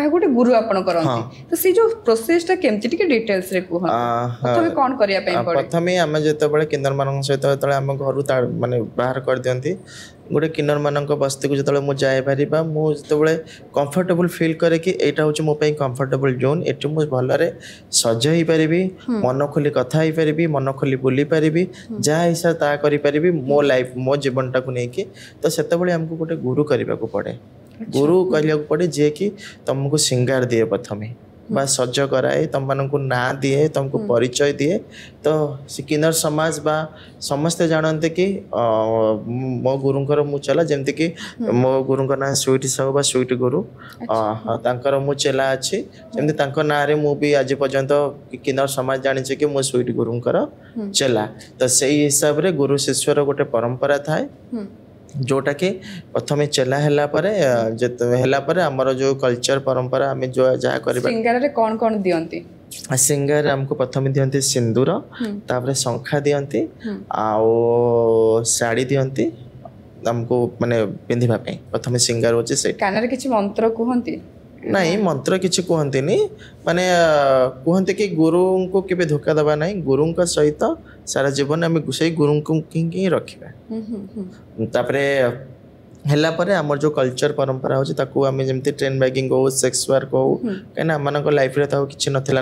काहे गोटे गुरु आपण करंती हाँ। तो से जो प्रोसेस टा केमति टिके डिटेल्स रे कुह प्रथमे कोन करिया पई पड़े प्रथमे आम जिते किन्नर मान सहित जो आम घर माने बाहर कर दियंती गोटे किन्नर मान बस्ती को जो मुझे जाए पार मुझे कंफर्टेबल फील करे कि यहाँ हूँ मो कंफर्टेबल जोन एटी मुझे भलरे सज हो पारि मन खोली कथा हो पारि मन खोली बुली पारि जहाँ हिसाब ता करी मो लाइफ मो जीवन टाक नहीं तो से आमको गोटे गुरु करने को पड़े गुरु कहला पड़े जे कि तुमको सिंगार दिए प्रथमे बा सज कराए तुम मान ना दिए तुमको परिचय दिए तो किन्नर समाज बा समस्ते जानते कि मो गुरुंकर मु चला जमती कि मो गुरुंकर ना स्वीट साहू बा स्वीट गुरु तांकर मु चला अच्छी जमती तांकर ना रे मु भी आज पर्यंत किन्नर समाज जानी कि मो स्वीट गुरुंकर चला तो सही हिसाब रे गुरु शिष्यर गोटे परंपरा थाए जोटा कि प्रथमे चला हैला परे हमर जो कल्चर परंपरा आम जो जहाँ करबा सिंगार रे कोन दियंती सिंगार हमको प्रथमे दियंती सिंदूर तापर शंखा दियंती आउ साड़ी दियंती हमको माने पिंधिबा पे प्रथमे सिंगार होचे से कानर किछि मंत्र कहंती नहीं मंत्र किसी कहते माने कहते कि गुरु को केबे धोखा दबा नहीं गुरु सहित सारा जीवन आम से गुरु को ही रखा तापरे हैला परे हमर जो कल्चर परंपरा होची ताकू आम जमती ट्रेन बैगिंग हो सेक्स वर्क हो कहीं आम लाइफ रे किछि नथिला